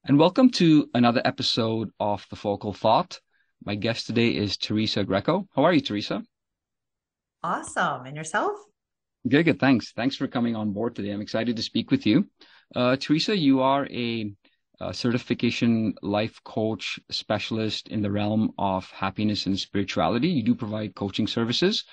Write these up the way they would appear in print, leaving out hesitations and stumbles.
and welcome to another episode of The Focal Thought. My guest today is Teresa Greco. How are you, Teresa? Awesome. And yourself? Good, good. Thanks. Thanks for coming on board today. I'm excited to speak with you. Teresa, you are a certification life coach specialist in the realm of happiness and spirituality. You do provide coaching services.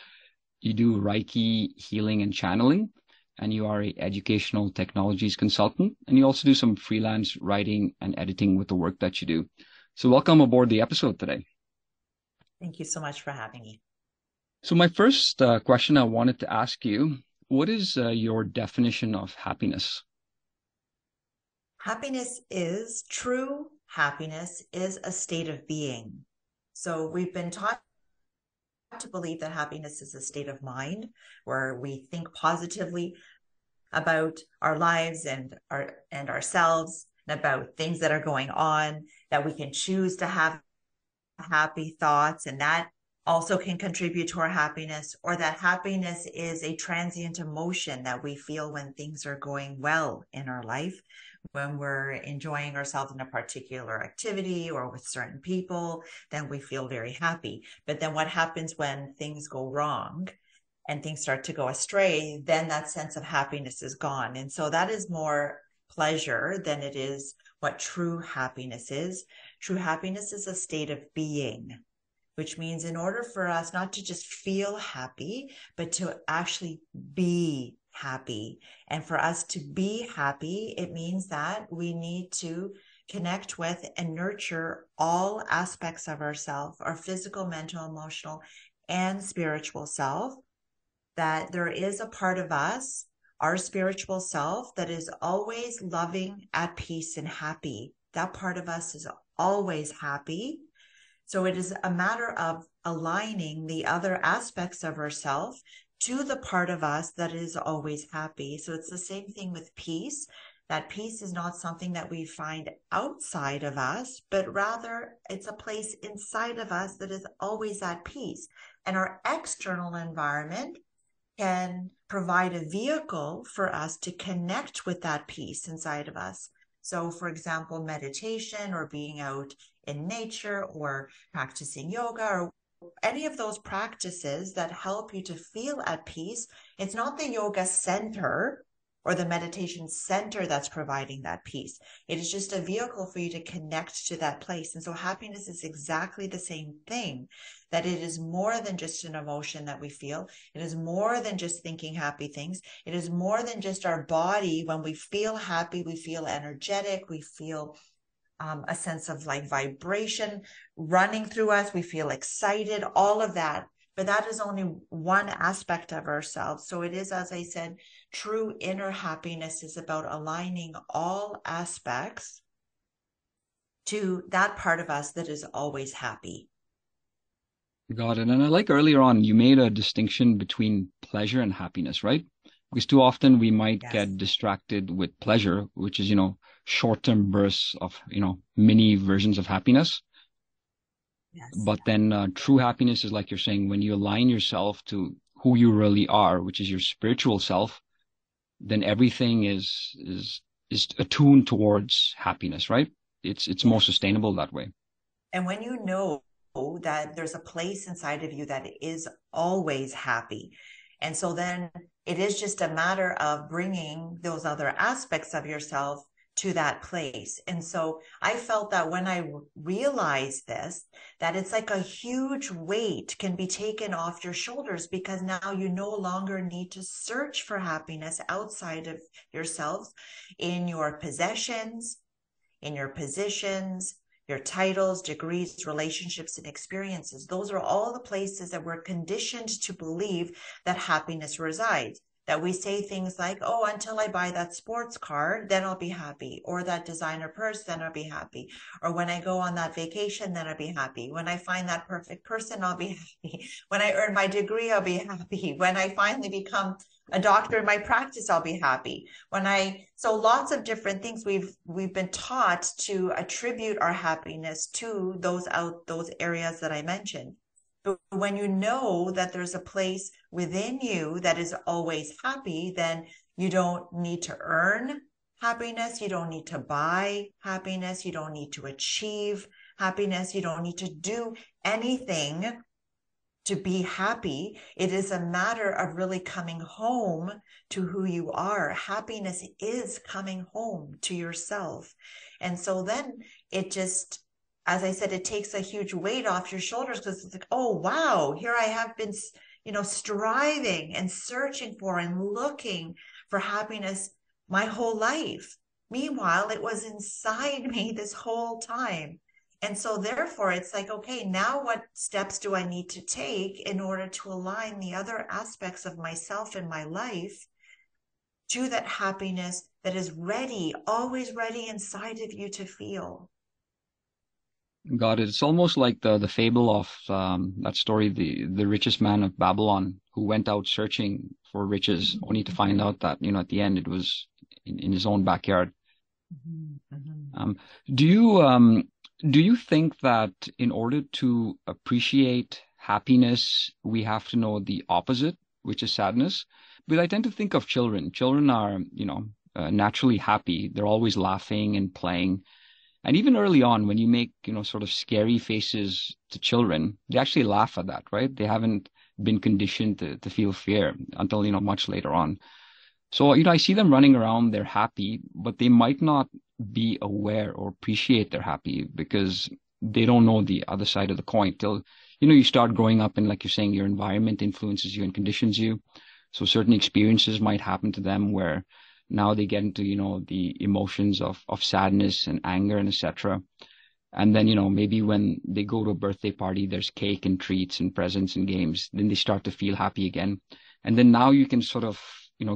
You do Reiki healing and channeling, and you are a educational technologies consultant, and you also do some freelance writing and editing with the work that you do. So welcome aboard the episode today. Thank you so much for having me. So my first question I wanted to ask you, what is your definition of happiness? True happiness is a state of being. So we've been taught to believe that happiness is a state of mind where we think positively about our lives and ourselves and about things that are going on, that we can choose to have happy thoughts, and that also can contribute to our happiness, or that happiness is a transient emotion that we feel when things are going well in our life, when we're enjoying ourselves in a particular activity or with certain people, then we feel very happy. But then what happens when things go wrong and things start to go astray? Then that sense of happiness is gone. And so that is more pleasure than it is what true happiness is. True happiness is a state of being, which means in order for us not to just feel happy, but to actually be happy. And for us to be happy, it means that we need to connect with and nurture all aspects of ourself, our physical, mental, emotional, and spiritual self. That there is a part of us, our spiritual self, that is always loving, at peace, and happy. That part of us is always happy. So it is a matter of aligning the other aspects of ourself to the part of us that is always happy. So it's the same thing with peace. That peace is not something that we find outside of us, but rather it's a place inside of us that is always at peace. And our external environment can provide a vehicle for us to connect with that peace inside of us. So, for example, meditation or being out in nature or practicing yoga or any of those practices that help you to feel at peace. It's not the yoga center or the meditation center that's providing that peace. It is just a vehicle for you to connect to that place. And so happiness is exactly the same thing, that it is more than just an emotion that we feel. It is more than just thinking happy things. It is more than just our body. When we feel happy, we feel energetic, we feel a sense of like vibration running through us. We feel excited, all of that. But that is only one aspect of ourselves. So it is, as I said, true inner happiness is about aligning all aspects to that part of us that is always happy. Got it. And I like earlier on, you made a distinction between pleasure and happiness, right? Because too often we might Yes. get distracted with pleasure, which is, short-term bursts of, mini versions of happiness. Yes. But then true happiness is like you're saying, when you align yourself to who you really are, which is your spiritual self, then everything is attuned towards happiness, right? It's more Yes. sustainable that way. And when you know that there's a place inside of you that is always happy. And so then it is just a matter of bringing those other aspects of yourself to that place. And so I felt that when I realized this, that it's like a huge weight can be taken off your shoulders, because now you no longer need to search for happiness outside of yourselves, in your possessions, in your positions, your titles, degrees, relationships, and experiences. Those are all the places that we're conditioned to believe that happiness resides. That we say things like, oh, until I buy that sports car, then I'll be happy. Or that designer purse, then I'll be happy. Or when I go on that vacation, then I'll be happy. When I find that perfect person, I'll be happy. When I earn my degree, I'll be happy. When I finally become a doctor in my practice, I'll be happy. So lots of different things we've been taught to attribute our happiness to those areas that I mentioned. But when you know that there's a place within you that is always happy, then you don't need to earn happiness. You don't need to buy happiness. You don't need to achieve happiness. You don't need to do anything to be happy. It is a matter of really coming home to who you are. Happiness is coming home to yourself. And so then it just, as I said, it takes a huge weight off your shoulders, because it's like, oh, wow, here I have been, striving and searching for and looking for happiness my whole life. Meanwhile, it was inside me this whole time. And so therefore it's like, okay, now what steps do I need to take in order to align the other aspects of myself and my life to that happiness that is ready, always ready inside of you to feel? Got it. It's almost like the fable of that story, the richest man of Babylon, who went out searching for riches, only to find out that, at the end it was in his own backyard. Mhm, mhm. Um, do you think that in order to appreciate happiness, we have to know the opposite, which is sadness? Because I tend to think of children. Children are, naturally happy. They're always laughing and playing. And even early on, when you make, sort of scary faces to children, they actually laugh at that, right? They haven't been conditioned to feel fear until, much later on. So, I see them running around, they're happy, but they might not be aware or appreciate they're happy because they don't know the other side of the coin till, you start growing up and like you're saying, your environment influences you and conditions you. So certain experiences might happen to them where now they get into, the emotions of sadness and anger and etc. And then, maybe when they go to a birthday party, there's cake and treats and presents and games, then they start to feel happy again. And then now you can sort of,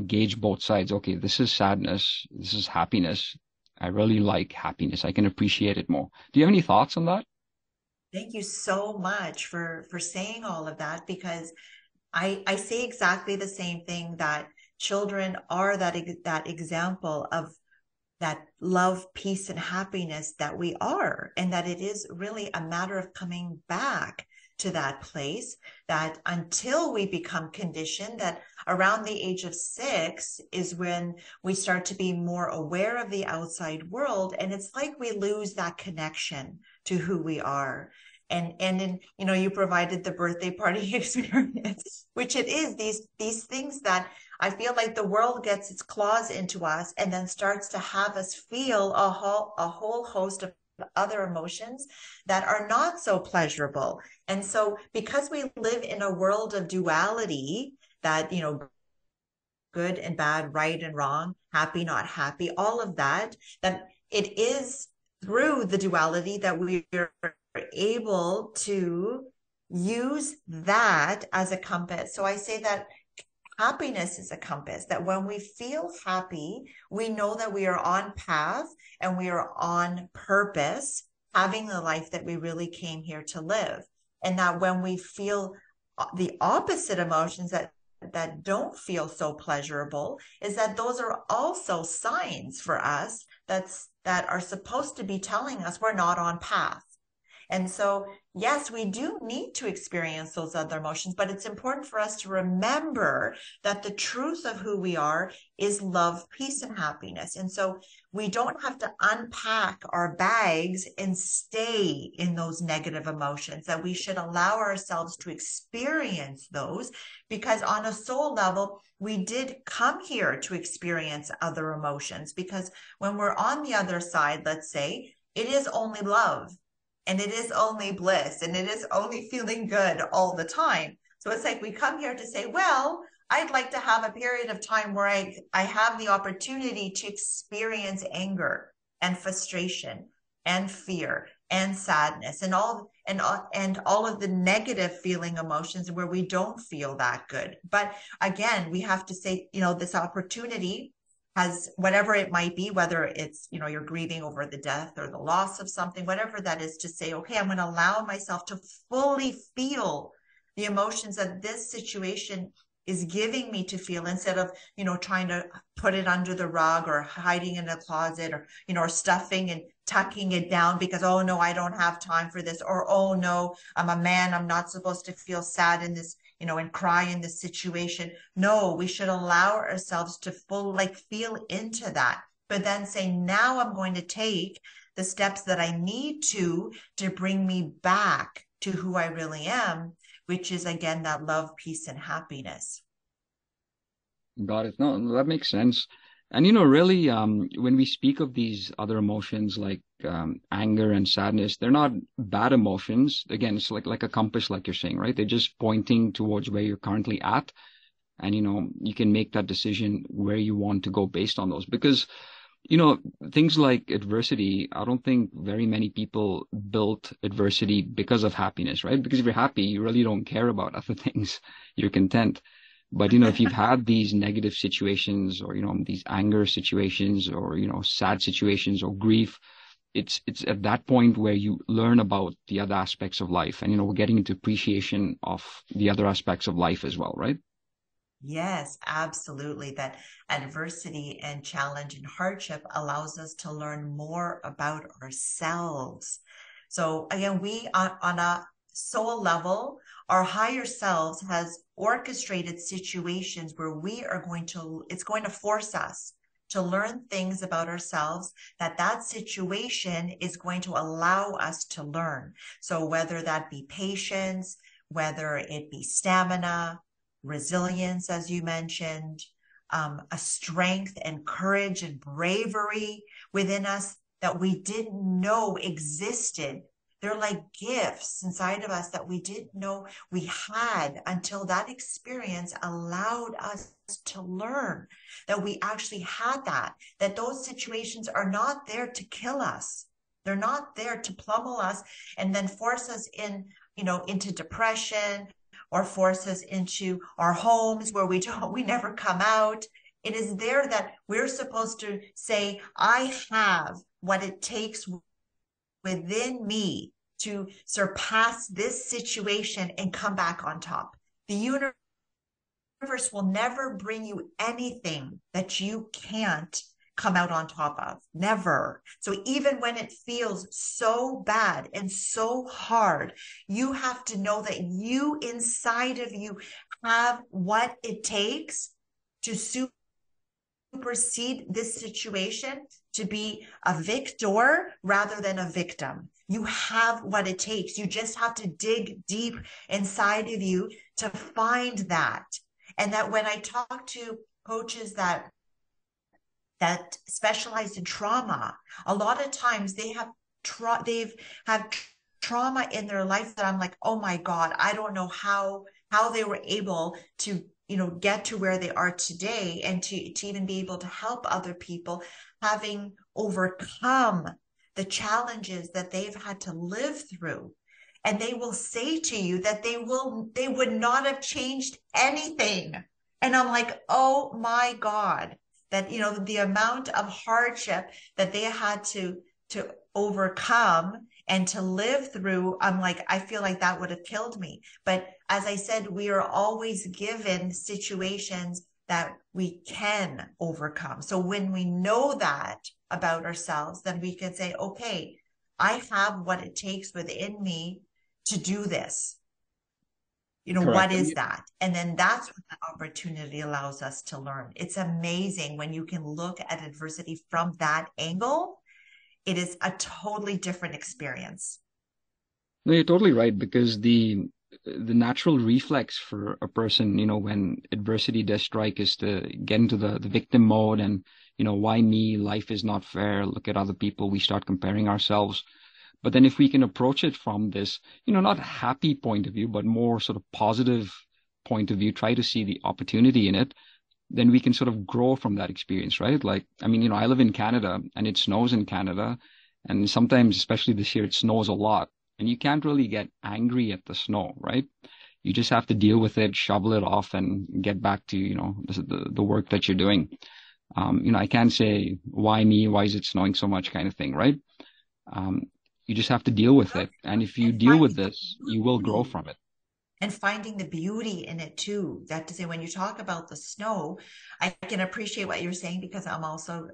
gauge both sides. Okay, this is sadness. This is happiness. I really like happiness. I can appreciate it more. Do you have any thoughts on that? Thank you so much for saying all of that, because I say exactly the same thing, that children are that example of that love, peace, and happiness that we are, and that it is really a matter of coming back to that place, that until we become conditioned, that around the age of 6 is when we start to be more aware of the outside world, and it's like we lose that connection to who we are. And then, you provided the birthday party experience, which it is these things that I feel like the world gets its claws into us and then starts to have us feel a whole host of other emotions that are not so pleasurable. And so because we live in a world of duality, that, good and bad, right and wrong, happy, not happy, all of that, that it is through the duality that we are able to use that as a compass. So I say that happiness is a compass, that when we feel happy, we know that we are on path and we are on purpose, having the life that we really came here to live. And that when we feel the opposite emotions that don't feel so pleasurable, is that those are also signs for us that are supposed to be telling us we're not on path. And so, yes, we do need to experience those other emotions, but it's important for us to remember that the truth of who we are is love, peace, and happiness. And so we don't have to unpack our bags and stay in those negative emotions, that we should allow ourselves to experience those, because on a soul level, we did come here to experience other emotions, because when we're on the other side, let's say, it is only love. And it is only bliss, and it is only feeling good all the time. So it's like we come here to say, well, I'd like to have a period of time where I have the opportunity to experience anger and frustration and fear and sadness and all of the negative feeling emotions where we don't feel that good. But again, we have to say, this opportunity has, whatever it might be, whether it's, you're grieving over the death or the loss of something, whatever that is, to say, okay, I'm going to allow myself to fully feel the emotions that this situation is giving me to feel, instead of, trying to put it under the rug or hiding in a closet, or, or stuffing and tucking it down because, oh no, I don't have time for this, or, oh no, I'm a man, I'm not supposed to feel sad in this, and cry in this situation. No, we should allow ourselves to feel into that. but then say, now I'm going to take the steps that I need to bring me back to who I really am, which is again that love, peace, and happiness. Got it. No, that makes sense. And really, when we speak of these other emotions like anger and sadness, they're not bad emotions. Again, it's like a compass, like you're saying, right? They're just pointing towards where you're currently at, and you can make that decision where you want to go based on those. Because things like adversity, I don't think very many people built adversity because of happiness, right? Because if you're happy, you really don't care about other things. You're content. But if you've had these negative situations or these anger situations or sad situations or grief, it's at that point where you learn about the other aspects of life, and we're getting into appreciation of the other aspects of life as well, right? Yes, absolutely. That adversity and challenge and hardship allows us to learn more about ourselves. So again, we on a soul level, our higher selves has orchestrated situations where it's going to force us to learn things about ourselves that situation is going to allow us to learn. So whether that be patience, whether it be stamina, resilience, as you mentioned, a strength and courage and bravery within us that we didn't know existed. They're like gifts inside of us that we didn't know we had until that experience allowed us to learn that we actually had that those situations are not there to kill us. They're not there to pummel us and then force us into depression or force us into our homes where we never come out. It is there that we're supposed to say, I have what it takes within me to surpass this situation and come back on top. The universe will never bring you anything that you can't come out on top of. Never. So even when it feels so bad and so hard, you have to know that you inside of you have what it takes to supersede this situation, to be a victor rather than a victim. You have what it takes. You just have to dig deep inside of you to find that. And that when I talk to coaches that specialize in trauma, a lot of times they've had trauma in their life that I'm like, oh my God, I don't know how they were able to get to where they are today and to even be able to help other people having overcome the challenges that they've had to live through. And they will say to you that they would not have changed anything. And I'm like, oh my God, that, the amount of hardship that they had to overcome and to live through, I'm like, I feel like that would have killed me. But as I said, we are always given situations that we can overcome. So when we know that about ourselves, then we can say, okay, I have what it takes within me to do this. What Correct. is that? And then that's what the opportunity allows us to learn. It's amazing when you can look at adversity from that angle. It is a totally different experience. No, you're totally right, because the natural reflex for a person, when adversity does strike, is to get into the victim mode and, why me? Life is not fair. Look at other people. We start comparing ourselves. But then if we can approach it from this, not happy point of view, but more sort of positive point of view, try to see the opportunity in it, then we can sort of grow from that experience, right? Like, I mean, I live in Canada and it snows in Canada. And sometimes, especially this year, it snows a lot. And you can't really get angry at the snow, right? You just have to deal with it, shovel it off, and get back to, the work that you're doing. I can't say, why me? Why is it snowing so much kind of thing, right? Um, you just have to deal with it. And if you And deal with finding this, you will grow beauty from it. and finding the beauty in it too. That to say, when you talk about the snow, I can appreciate what you're saying because I'm also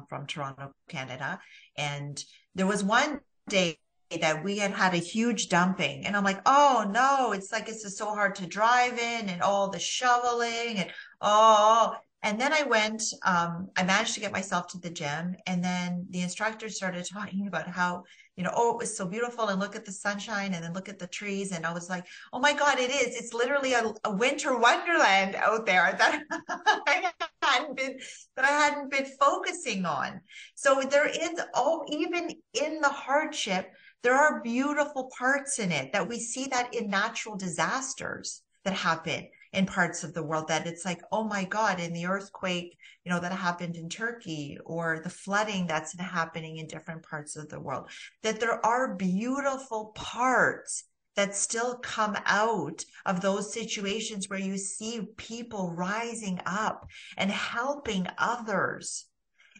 from Toronto, Canada, and there was one day that we had a huge dumping, and I'm like, oh no, it's like it's just so hard to drive in, and all the shoveling, and oh, And then I managed to get myself to the gym. And then the instructor started talking about how, oh, it was so beautiful. And look at the sunshine and then look at the trees. And I was like, oh my God, it is. It's literally a winter wonderland out there that I hadn't been focusing on. So there is, even in the hardship, there are beautiful parts in it that we see that in natural disasters that happen in parts of the world, that it's like, oh my God, in the earthquake, that happened in Turkey, or the flooding that's happening in different parts of the world, that there are beautiful parts that still come out of those situations where you see people rising up and helping others.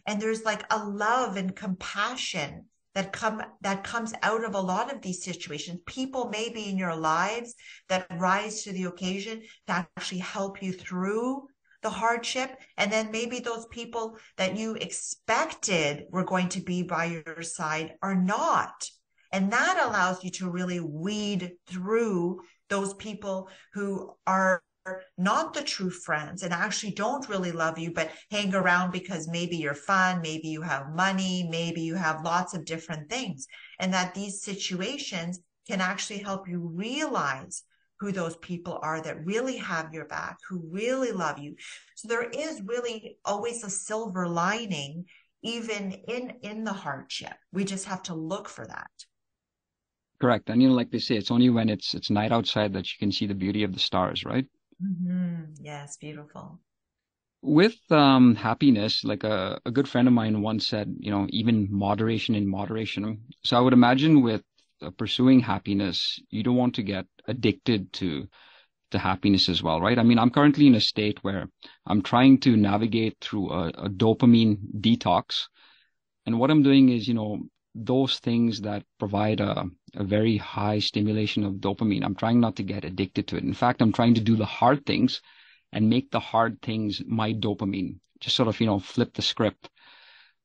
And there's like a love and compassion that comes out of a lot of these situations. People maybe in your lives that rise to the occasion to actually help you through the hardship. And then maybe those people that you expected were going to be by your side are not. And that allows you to really weed through those people who are not the true friends and actually don't really love you, but hang around because maybe you're fun, maybe you have money, maybe you have lots of different things. And that these situations can actually help you realize who those people are that really have your back, who really love you. So there is really always a silver lining, even in the hardship. We just have to look for that. Correct. And like they say, it's only when it's night outside that you can see the beauty of the stars, right? Mm-hmm. Yes, beautiful. With happiness, like a good friend of mine once said, even moderation in moderation. So I would imagine with pursuing happiness, you don't want to get addicted to happiness as well, right? I mean, I'm currently in a state where I'm trying to navigate through a dopamine detox. And what I'm doing is, those things that provide a very high stimulation of dopamine, I'm trying not to get addicted to it. In fact, I'm trying to do the hard things and make the hard things my dopamine, just sort of, flip the script.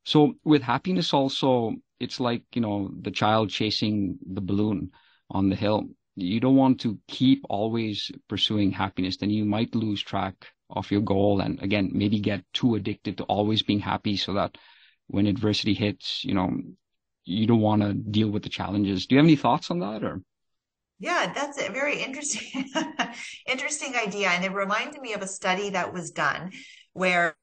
So with happiness also, it's like, the child chasing the balloon on the hill. You don't want to keep always pursuing happiness, then you might lose track of your goal and again, maybe get too addicted to always being happy so that when adversity hits, you don't want to deal with the challenges. Do you have any thoughts on that or? Yeah, that's a very interesting, interesting idea. And it reminded me of a study that was done where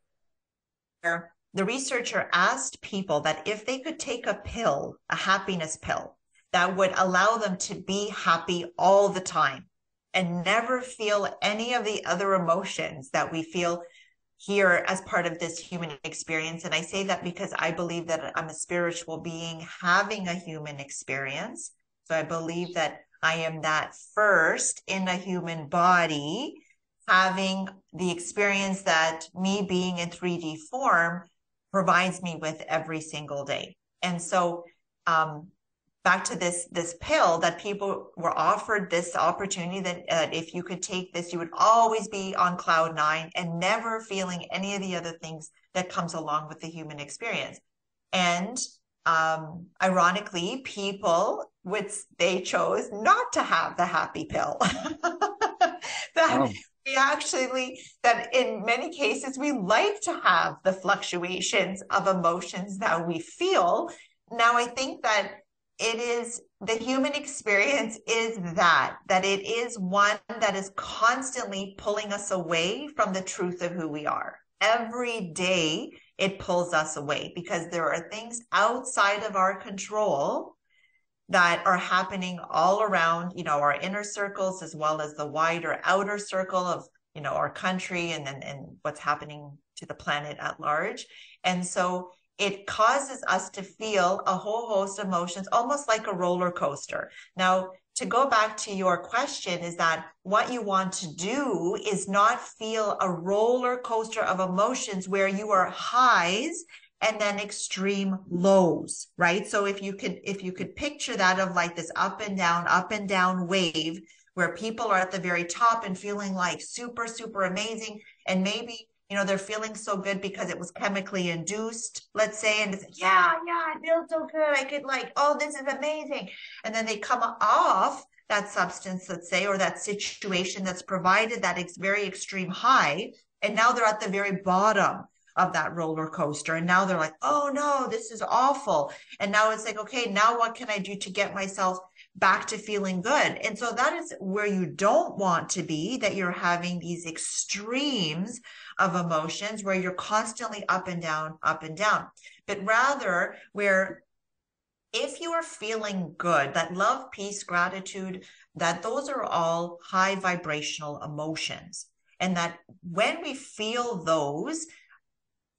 the researcher asked people that if they could take a pill, a happiness pill, that would allow them to be happy all the time and never feel any of the other emotions that we feel here as part of this human experience. And I say that because I believe that I'm a spiritual being having a human experience. So I believe that I am that first in a human body, having the experience that me being in 3D form provides me with every single day. And so, back to this pill, that people were offered this opportunity that if you could take this, you would always be on cloud nine and never feeling any of the other things that comes along with the human experience. And ironically, they chose not to have the happy pill. Oh, That in many cases, we like to have the fluctuations of emotions that we feel. Now, I think that the human experience is that it is one that is constantly pulling us away from the truth of who we are. Every day it pulls us away because there are things outside of our control that are happening all around, our inner circles, as well as the wider outer circle of, our country and what's happening to the planet at large. And so it causes us to feel a whole host of emotions, almost like a roller coaster. Now, to go back to your question, is that what you want to do is not feel a roller coaster of emotions where you are highs and then extreme lows, right? So if you could picture that of like this up and down wave, where people are at the very top and feeling like super, super amazing. And maybe, they're feeling so good because it was chemically induced, let's say, and it's like, yeah, I feel so good. I could oh, this is amazing. And then they come off that substance, let's say, or that situation that's provided that very extreme high. And now they're at the very bottom of that roller coaster. And now they're like, oh no, this is awful. And now it's like, okay, now what can I do to get myself back to feeling good? And so that is where you don't want to be, that you're having these extremes of emotions where you're constantly up and down, but rather where if you are feeling good, that love, peace, gratitude, that those are all high vibrational emotions. And that when we feel those,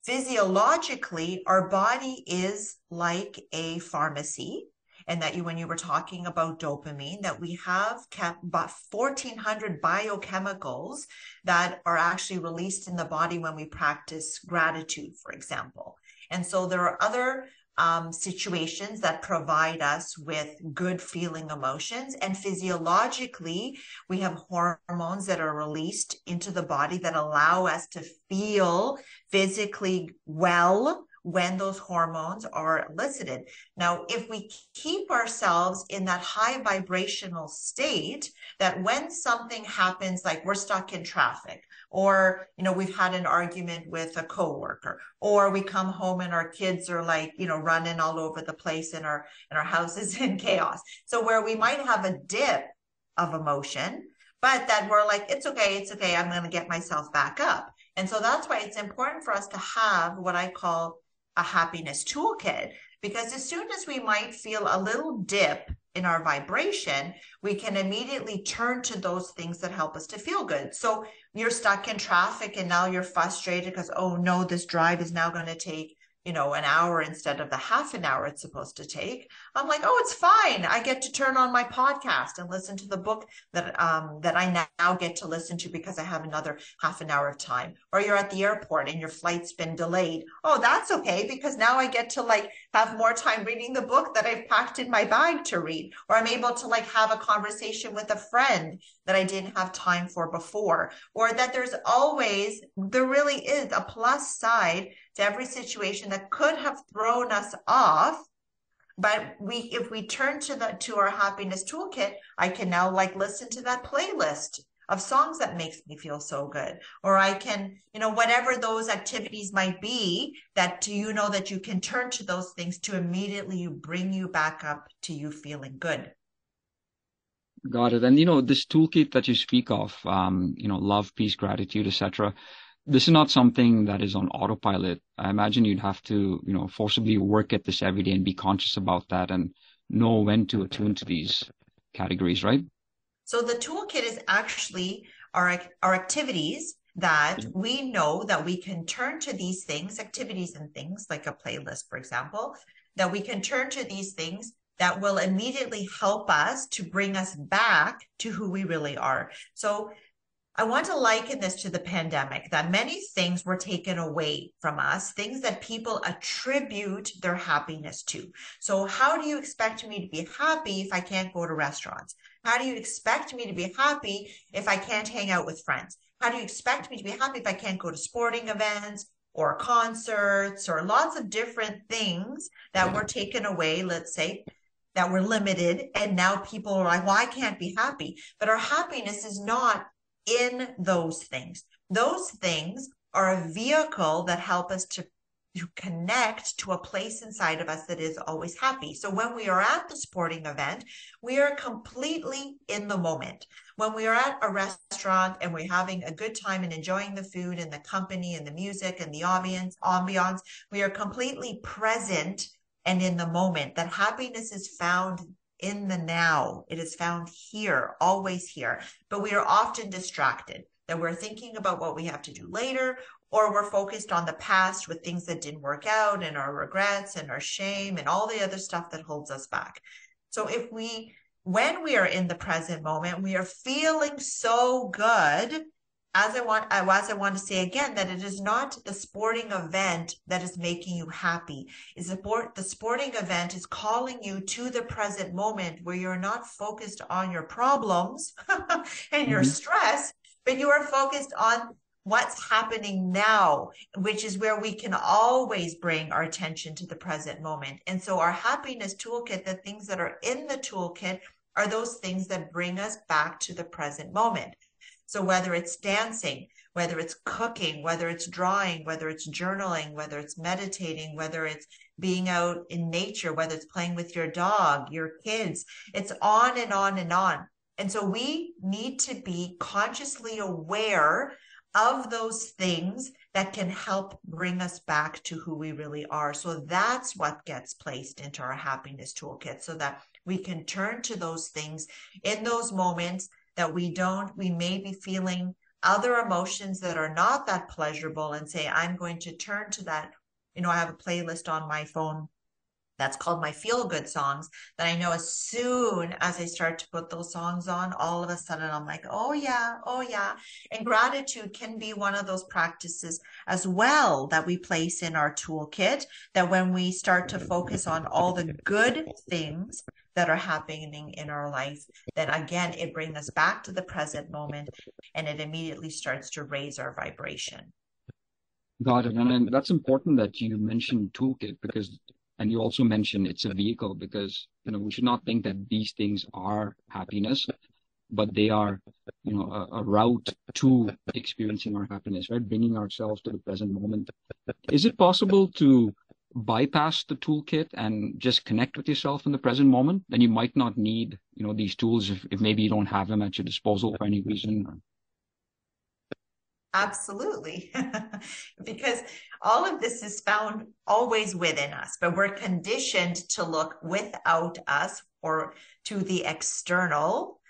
physiologically, our body is like a pharmacy. And that when you were talking about dopamine, that we have about 1,400 biochemicals that are actually released in the body when we practice gratitude, for example. And so there are other situations that provide us with good feeling emotions. And physiologically, we have hormones that are released into the body that allow us to feel physically well when those hormones are elicited. Now, if we keep ourselves in that high vibrational state, that when something happens, like we're stuck in traffic, or, we've had an argument with a coworker, or we come home and our kids are like, running all over the place and our house is in chaos. So where we might have a dip of emotion, but that we're like, it's okay, I'm going to get myself back up. And so that's why it's important for us to have what I call a happiness toolkit, because as soon as we might feel a little dip in our vibration, we can immediately turn to those things that help us to feel good. So you're stuck in traffic and now you're frustrated because, oh no, this drive is now going to take, an hour instead of the half an hour it's supposed to take. I'm like, oh, it's fine. I get to turn on my podcast and listen to the book that I now get to listen to because I have another half an hour of time. Or you're at the airport and your flight's been delayed. Oh, that's okay, because now I get to have more time reading the book that I've packed in my bag to read. Or I'm able to have a conversation with a friend that I didn't have time for before. Or that there really is a plus side to every situation that could have thrown us off. But if we turn to our happiness toolkit, I can now listen to that playlist of songs that makes me feel so good. Or I can, whatever those activities might be, that that you can turn to those things to immediately bring you back up to you feeling good. Got it. And this toolkit that you speak of, love, peace, gratitude, etc. This is not something that is on autopilot. I imagine you'd have to, forcibly work at this every day and be conscious about that and know when to attune to these categories, right? So the toolkit is actually our activities that we know that we can turn to these things, activities and things like a playlist, for example, that we can turn to these things that will immediately help us to bring us back to who we really are. So I want to liken this to the pandemic, that many things were taken away from us, things that people attribute their happiness to. So how do you expect me to be happy if I can't go to restaurants? How do you expect me to be happy if I can't hang out with friends? How do you expect me to be happy if I can't go to sporting events or concerts or lots of different things that were taken away, let's say, that were limited, and now people are like, well, I can't be happy. But our happiness is not in those things. Those things are a vehicle that help us to connect to a place inside of us that is always happy. So when we are at the sporting event, we are completely in the moment. When we are at a restaurant and we're having a good time and enjoying the food and the company and the music and the ambiance, we are completely present and in the moment. That happiness is found in the now. It is found here, always here. But we are often distracted, that we're thinking about what we have to do later, or we're focused on the past with things that didn't work out and our regrets and our shame and all the other stuff that holds us back. So when we are in the present moment, we are feeling so good. As I want to say again, that it is not the sporting event that is making you happy. The sporting event is calling you to the present moment where you're not focused on your problems and your stress, but you are focused on what's happening now, which is where we can always bring our attention to the present moment. And so our happiness toolkit, the things that are in the toolkit, are those things that bring us back to the present moment. So whether it's dancing, whether it's cooking, whether it's drawing, whether it's journaling, whether it's meditating, whether it's being out in nature, whether it's playing with your dog, your kids, it's on and on and on. And so we need to be consciously aware of those things that can help bring us back to who we really are. So that's what gets placed into our happiness toolkit, so that we can turn to those things in those moments that we may be feeling other emotions that are not that pleasurable, and say, I'm going to turn to that. I have a playlist on my phone that's called my feel good songs, that I know as soon as I start to put those songs on, all of a sudden I'm like, oh yeah, oh yeah. And gratitude can be one of those practices as well that we place in our toolkit, that when we start to focus on all the good things that are happening in our life, then again, it brings us back to the present moment, and it immediately starts to raise our vibration. Got it. And that's important that you mentioned toolkit, and you also mentioned it's a vehicle, because, we should not think that these things are happiness, but they are, a route to experiencing our happiness, right? Bringing ourselves to the present moment. Is it possible to bypass the toolkit and just connect with yourself in the present moment? Then you might not need, these tools if maybe you don't have them at your disposal for any reason. Absolutely. Because all of this is found always within us, but we're conditioned to look without us or to the external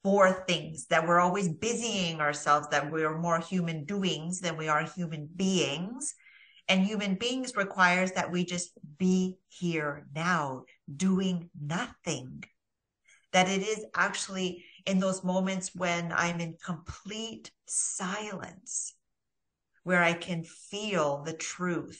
for things, that we're always busying ourselves, that we're more human doings than we are human beings. And human beings requires that we just be here now, doing nothing. That it is actually in those moments when I'm in complete silence, where I can feel the truth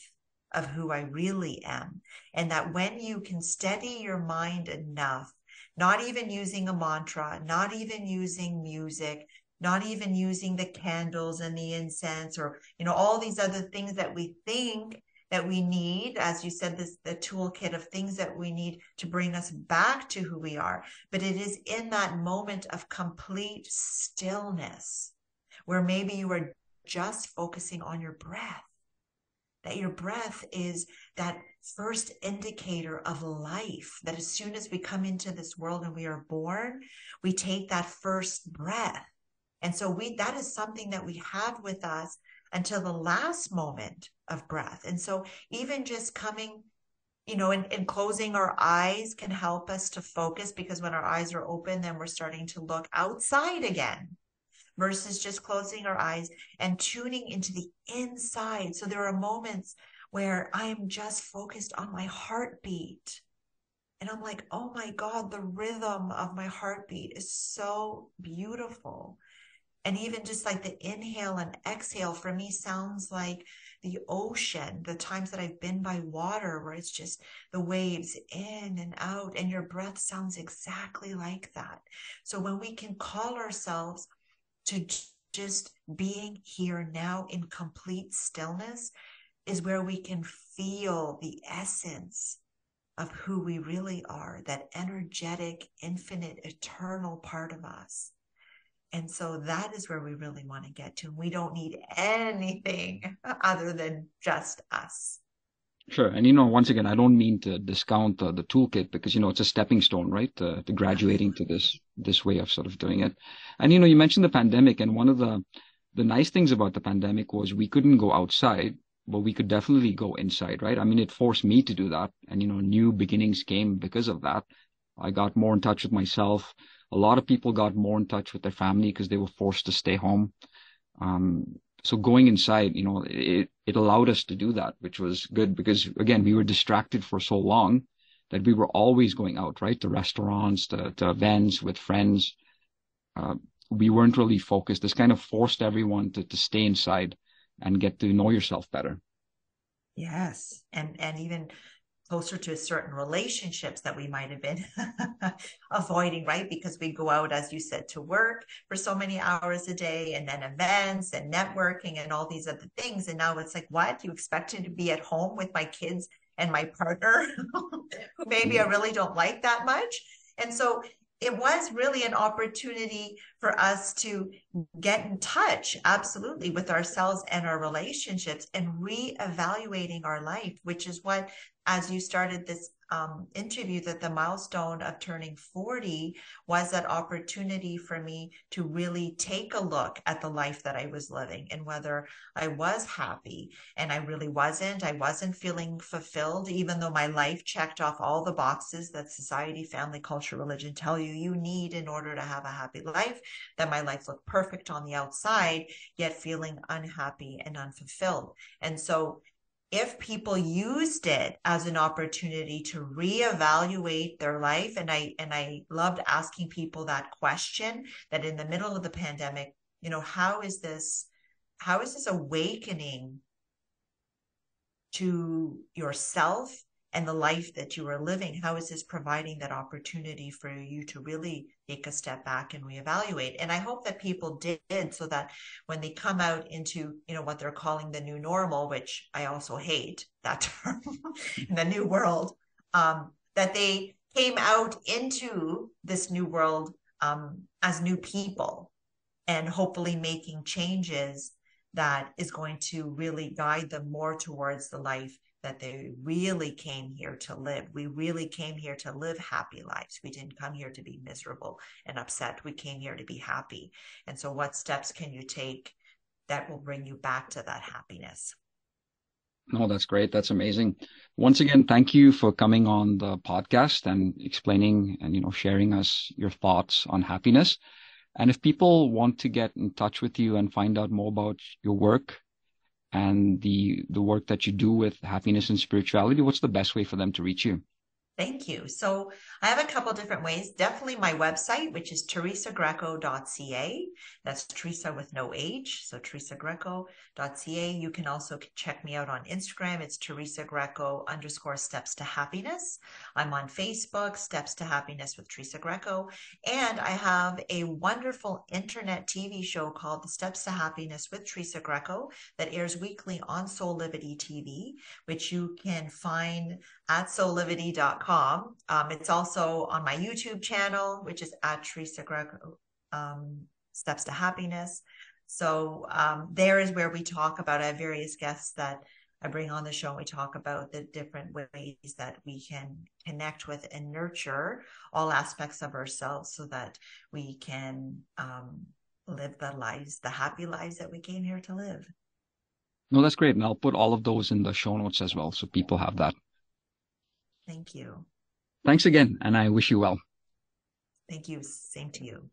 of who I really am. And that when you can steady your mind enough, not even using a mantra, not even using music, not even using the candles and the incense, or, all these other things that we think that we need, as you said, the toolkit of things that we need to bring us back to who we are. But it is in that moment of complete stillness, where maybe you are just focusing on your breath, that your breath is that first indicator of life, that as soon as we come into this world and we are born, we take that first breath. And so that is something that we have with us until the last moment of breath. And so even just coming, and closing our eyes can help us to focus, because when our eyes are open, then we're starting to look outside again, versus just closing our eyes and tuning into the inside. So there are moments where I am just focused on my heartbeat. And I'm like, oh my God, the rhythm of my heartbeat is so beautiful. And even just like the inhale and exhale for me sounds like the ocean, the times that I've been by water, where it's just the waves in and out, and your breath sounds exactly like that. So when we can call ourselves to just being here now in complete stillness, is where we can feel the essence of who we really are, that energetic, infinite, eternal part of us. And so that is where we really want to get to. We don't need anything other than just us. Sure. And, once again, I don't mean to discount the toolkit, because, it's a stepping stone, right? To graduating to this way of sort of doing it. And, you mentioned the pandemic, and one of the nice things about the pandemic was we couldn't go outside, but we could definitely go inside, right? I mean, it forced me to do that. And, new beginnings came because of that. I got more in touch with myself. A lot of people got more in touch with their family because they were forced to stay home. So going inside, it allowed us to do that, which was good, because again, we were distracted for so long that we were always going out, right? To restaurants, to events with friends. We weren't really focused. This kind of forced everyone to stay inside and get to know yourself better. Yes. And even closer to certain relationships that we might have been avoiding, right? Because we go out, as you said, to work for so many hours a day, and then events and networking and all these other things. And now it's like, what? You expect me to be at home with my kids and my partner, who maybe I really don't like that much. And so it was really an opportunity for us to get in touch, absolutely, with ourselves and our relationships and reevaluating our life, which is what, as you started this interview, that the milestone of turning 40 was that opportunity for me to really take a look at the life that I was living and whether I was happy. And I really wasn't. I wasn't feeling fulfilled, even though my life checked off all the boxes that society, family, culture, religion tell you need in order to have a happy life, that my life looked perfect on the outside, yet feeling unhappy and unfulfilled. And so if people used it as an opportunity to reevaluate their life, and I loved asking people that question, that in the middle of the pandemic, how is this awakening to yourself and the life that you are living? How is this providing that opportunity for you to really take a step back and reevaluate? And I hope that people did, so that when they come out into, what they're calling the new normal, which I also hate that term, in the new world, that they came out into this new world as new people, and hopefully making changes that is going to really guide them more towards the life that they really came here to live. We really came here to live happy lives. We didn't come here to be miserable and upset. We came here to be happy. And so what steps can you take that will bring you back to that happiness? No, that's great. That's amazing. Once again, thank you for coming on the podcast and explaining and, sharing us your thoughts on happiness. And if people want to get in touch with you and find out more about your work and the work that you do with happiness and spirituality, what's the best way for them to reach you? Thank you. So I have a couple different ways. Definitely my website, which is teresagreco.ca. That's Teresa with no H. So teresagreco.ca. You can also check me out on Instagram. It's Teresa Greco _steps to happiness. I'm on Facebook, Steps to Happiness with Teresa Greco. And I have a wonderful internet TV show called The Steps to Happiness with Teresa Greco that airs weekly on Soul Livity TV, which you can find at soullivity.com. It's also on my YouTube channel, which is at Teresa Greco, Steps to Happiness. So there is where we talk about, I have various guests that I bring on the show, and we talk about the different ways that we can connect with and nurture all aspects of ourselves so that we can live the happy lives that we came here to live. No, that's great. And I'll put all of those in the show notes as well, so people have that. Thank you. Thanks again, and I wish you well. Thank you. Same to you.